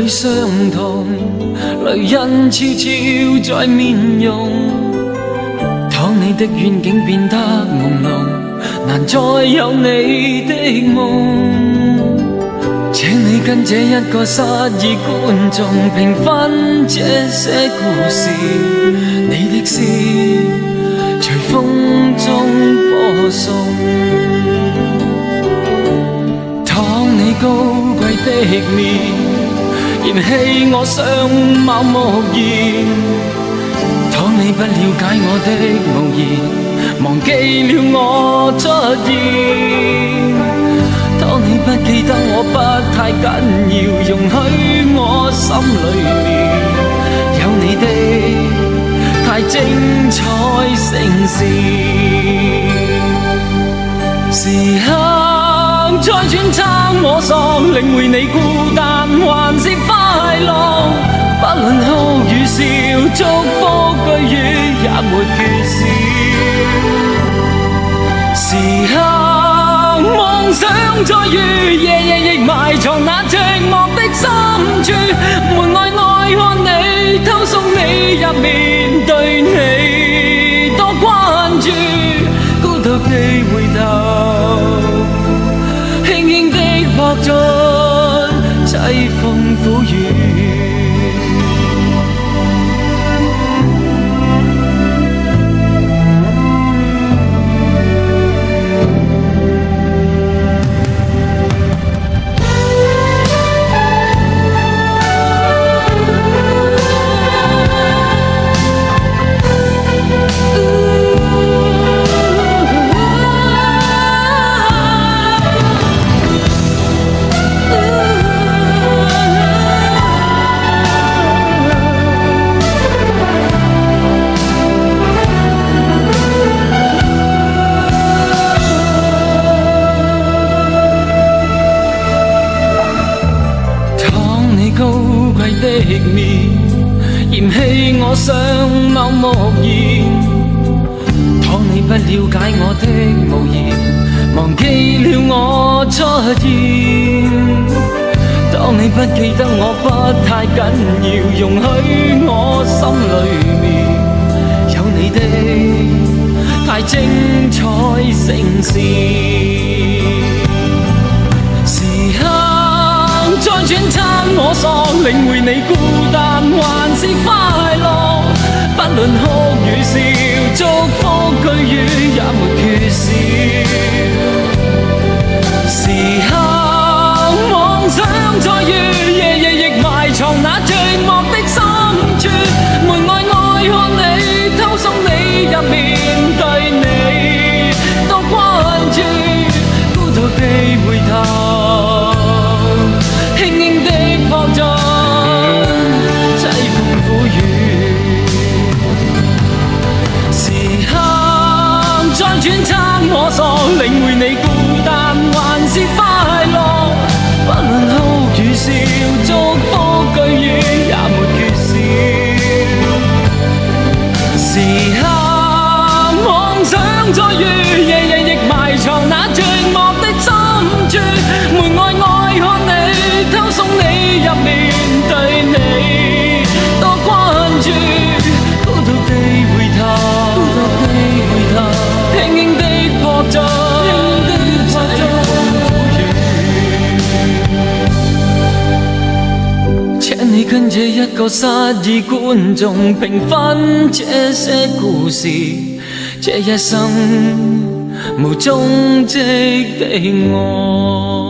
相同，淚印悄悄在面容。當你的遠景變得朦朧，難再有你的夢。請你跟這一個失意觀眾評分這些故事，你的詩隨風中播送。當你高貴的面嫌棄我相貌木然，當你不了解我的無言，忘記了我出現。當你不記得我不太緊要，容許我心裏面有你的太精彩聲線。時刻在揣測摸索，領會你孤單還是快樂。不論哭與笑，祝福句語也沒缺少。時刻妄想再遇，夜夜亦埋藏那寂寞的深處。門外愛看你，偷送你入面，對你多關注。孤獨地回頭，輕輕的撲進凄風苦雨。的面嫌棄我相貌木然，當你不了解我的無言，忘記了我出現。當你不記得我不太緊要，容許我心裏面有你的太精彩聲線。時刻在揣測摸索，領會你孤單還是快樂。不論哭與笑，祝福句語也沒缺少。時刻妄想再遇，夜夜亦埋藏那寂寞的深處。門外愛看你，偷送你入面，對你多關注。孤獨地回頭，輕輕的撲進凄風苦雨。時刻在揣測摸索，領會你孤單還是快樂。不論哭與笑，祝福句語也沒缺少。時刻妄想再遇，夜夜亦埋藏那寂寞的深處。門外愛看你，偷送你入面，對你多關注。孤獨地回頭，輕輕的撲進凄風苦雨。請你跟這一個失意觀眾評分這些故事，這一生無蹤跡的愛。